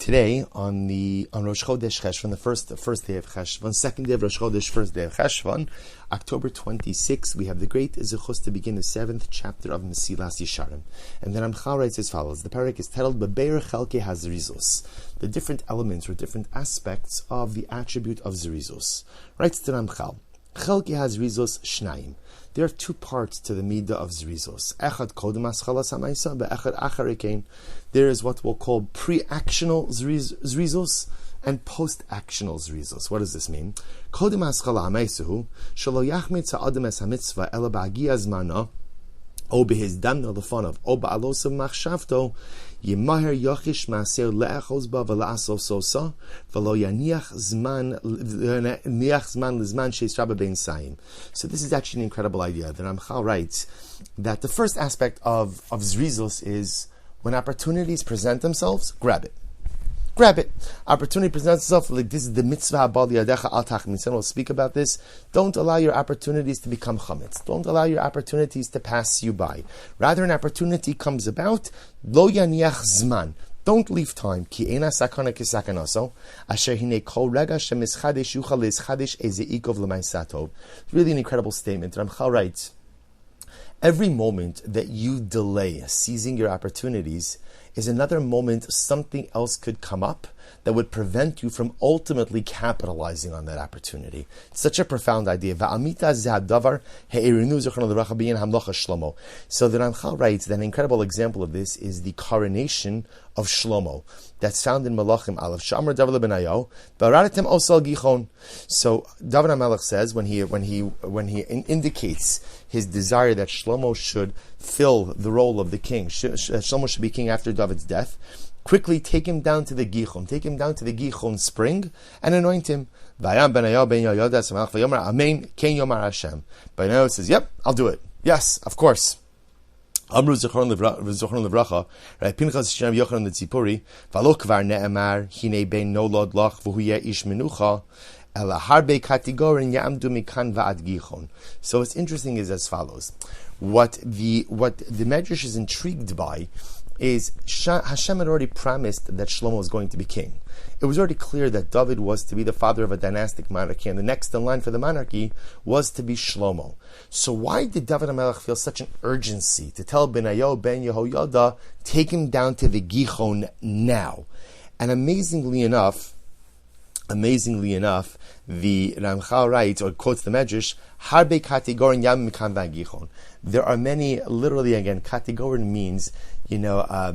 Today, on Rosh Chodesh Cheshvan, the first day of Cheshvan, second day of Rosh Chodesh, first day of Cheshvan, October 26, we have the great Zechus to begin the 7th chapter of Mesillas Yesharim. And then Ramchal writes as follows. The parak is titled Bebeir Chelke HaZrizos, the different elements or different aspects of the attribute of Zrizos. Writes to Ramchal, Chelke HaZrizos Shnaim. There are two parts to the midah of Zrizos. Echad kodem aschalas ha'maisa, be'echad acharei kein. There is what we'll call pre-actional Zrizos and post-actional Zrizos. What does this mean? Kodem aschala ha'maisahu, shelo yachmid sa'adam es ha'mitzvah, ela ba'agia zmana, o behizdamna lefanav, o ba'alosav machshavto, Yemaher Yochish Maser Le'achos Ba V'La'aso Sosa V'Lo Yaniach Zman Lizman Sheis Rabba Ben Saim. So this is actually an incredible idea. The Ramchal writes that the first aspect of Zrizos is when opportunities present themselves, grab it. Grab it. Opportunity presents itself like this is the mitzvah bali yadecha al tachmitzin. We'll speak about this. Don't allow your opportunities to become chametz. Don't allow your opportunities to pass you by. Rather, an opportunity comes about. Lo yaniach zman. Don't leave time. Ki ena sakana kisakanaso. Asher hine kol rega shemischadesh yuchal leischadesh ezeikov l'maisatov. Really an incredible statement. Ramchal writes, every moment that you delay seizing your opportunities is another moment something else could come up that would prevent you from ultimately capitalizing on that opportunity. It's such a profound idea. So the Ramchal writes that an incredible example of this is the coronation of Shlomo that's found in Malachim Aleph. Shamar David Benayo, Baradatem Osal Gichon. So David HaMelech says when he indicates his desire that Shlomo should fill the role of the king, Shlomo should be king after David's death, quickly take him down to the Gichon spring and anoint him. Benayo says, yep, I'll do it. Yes, of course. Amru Zechron Levracha, Rabbi Pinchas Shem Yochanan Tzipori, V'lo kvar ne'emar, hine ben nolad lach v'hu ish menucha, ela harbe kategorin ya'amdu mikan va'ad gichon. So what's interesting is as follows. What the Medrash is intrigued by is Hashem had already promised that Shlomo was going to be king. It was already clear that David was to be the father of a dynastic monarchy, and the next in line for the monarchy was to be Shlomo. So why did David HaMelech feel such an urgency to tell Benayo ben Yehoyada, take him down to the Gichon now? And amazingly enough, the Ramchal writes, or quotes the Medrash, Harbe kategorin yam mikan v'gichon. There are many, literally again, kategorin means, there are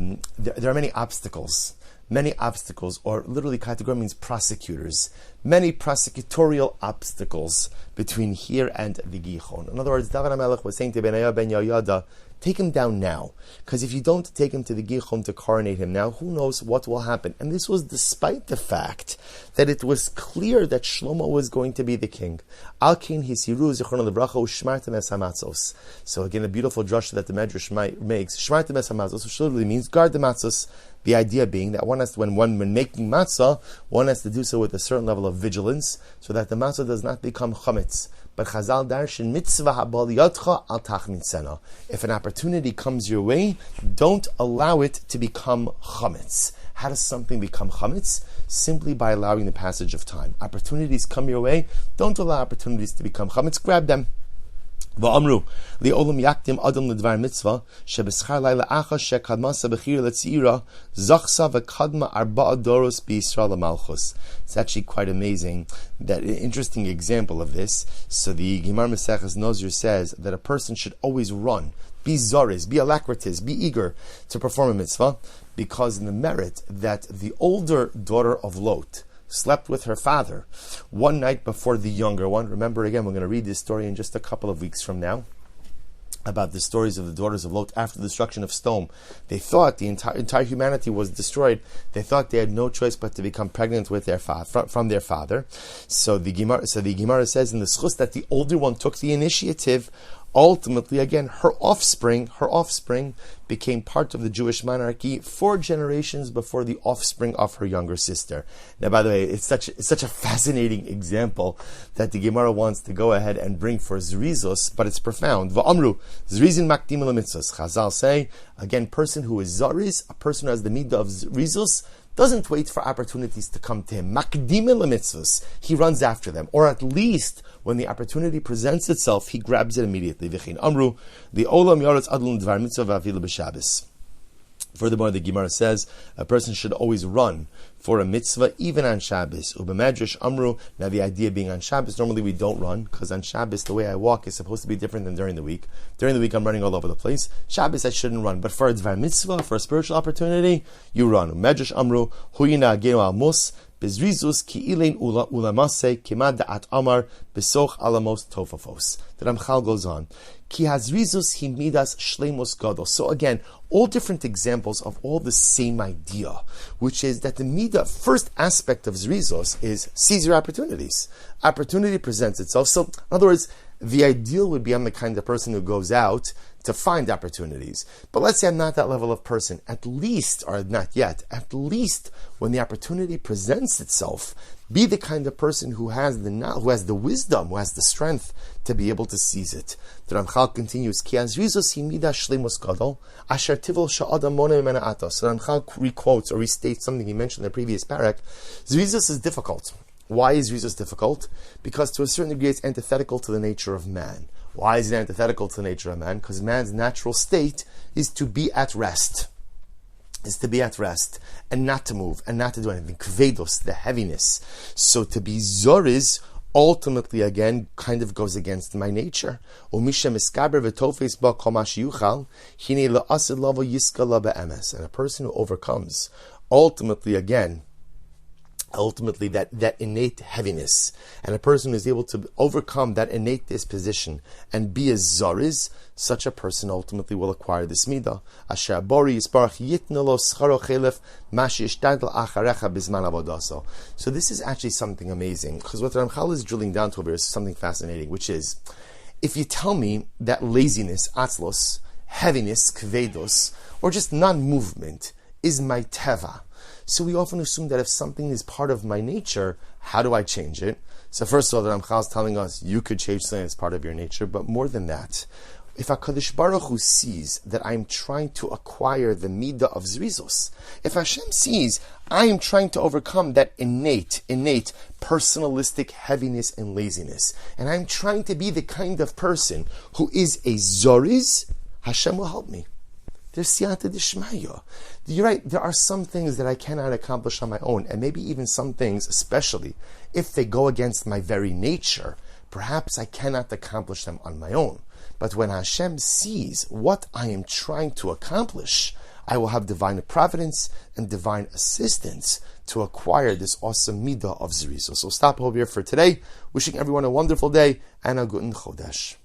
many obstacles, or literally kategorin means prosecutors. Many prosecutorial obstacles between here and the Gichon. In other words, David HaMelech was saying to Benayo ben Yehoyada, take him down now. Because if you don't take him to the Gichon to coronate him now, who knows what will happen. And this was despite the fact that it was clear that Shlomo was going to be the king. Alkin hisiru zichron lebracha u'shmartem es hamatzos. So again, a beautiful drasha that the Medrash makes. Shmartem es hamatzos, which literally means guard the matzos. The idea being that one has to, when making matzah, one has to do so with a certain level of vigilance, so that the matzah does not become chametz. But Chazal darshan mitzvah habal yadcha al tachmitzena. If an opportunity comes your way, don't allow it to become chametz. How does something become chametz? Simply by allowing the passage of time. Opportunities come your way, don't allow opportunities to become chametz, grab them. V'amru li'olam yakdim adam l'dvar mitzvah shebeschar layla acha shekadmasa b'chir letzira zachsa v'kadma arba'a doros b'Yisrael malchus. It's actually quite amazing, that an interesting example of this. So the Gemara Maseches Nozir says that a person should always run, be zariz, be alacritus, be eager to perform a mitzvah, because in the merit that the older daughter of Lot slept with her father one night before the younger one. Remember, again, we're going to read this story in just a couple of weeks from now, about the stories of the daughters of Lot after the destruction of Sodom. They thought the entire humanity was destroyed. They thought they had no choice but to become pregnant with their from their father. So the Gemara says in the Schus that the older one took the initiative. Ultimately, again, her offspring became part of the Jewish monarchy 4 generations before the offspring of her younger sister. Now, by the way, it's such a fascinating example that the Gemara wants to go ahead and bring for Zrizos, but it's profound. Va'amru, Zrizin makdim l'mitzvos. Chazal say, again, person who is Zariz, a person who has the midah of Zrizos, doesn't wait for opportunities to come to him. Makdime lemitzvos, he runs after them, or at least when the opportunity presents itself, he grabs it immediately. V'chein amru, the olam yaretz adlun dvar mitzvah v'afilu b'Shabbos. Furthermore, the Gemara says a person should always run for a mitzvah, even on Shabbos. Ubemedrash amru. Now, the idea being on Shabbos, normally we don't run, because on Shabbos, the way I walk is supposed to be different than during the week. During the week, I'm running all over the place. Shabbos, I shouldn't run. But for a dvar mitzvah, for a spiritual opportunity, you run. Ubemedrash amru, huyina agenu al mus, bezrizus ki ilein ulamase kimad da'at amar besoch alamos tofafos. The Ramchal goes on. Ki hazrizus himidas shleimus gadol. So again, all different examples of all the same idea, which is that the midah, first aspect of zrizos is seize your opportunities. Opportunity presents itself. So, in other words, the ideal would be I'm the kind of person who goes out to find opportunities. But let's say I'm not that level of person. At least, or not yet, at least when the opportunity presents itself, be the kind of person who has the wisdom, who has the strength to be able to seize it. The Ramchal continues, Ki azrizos himida shleimus gadol, asher tivol sha'adam moneh mimena atos. So the Ramchal requotes or restates something he mentioned in the previous parak. Zrizos is difficult. Why is Zrizos difficult? Because to a certain degree it's antithetical to the nature of man. Why is it antithetical to the nature of man? Because man's natural state is to be at rest. And not to move and not to do anything. Kvedos, the heaviness. So to be zoriz ultimately again kind of goes against my nature. And a person who overcomes ultimately that innate heaviness, and a person who is able to overcome that innate disposition and be a zariz, such a person ultimately will acquire this midah. So this is actually something amazing, because what Ramchal is drilling down to over here is something fascinating, which is, if you tell me that laziness, atzlos, heaviness, kvedos, or just non-movement is my teva, so we often assume that if something is part of my nature, how do I change it? So first of all, the Ramchal is telling us you could change something that's part of your nature, but more than that, if HaKadosh Baruch Hu sees that I'm trying to acquire the midah of zrizos, if Hashem sees I am trying to overcome that innate, personalistic heaviness and laziness, and I'm trying to be the kind of person who is a zoriz, Hashem will help me. There's siyata d'shmaya. You're right, there are some things that I cannot accomplish on my own, and maybe even some things, especially if they go against my very nature, perhaps I cannot accomplish them on my own. But when Hashem sees what I am trying to accomplish, I will have divine providence and divine assistance to acquire this awesome midah of zrizos. So stop over here for today. Wishing everyone a wonderful day and a guten chodesh.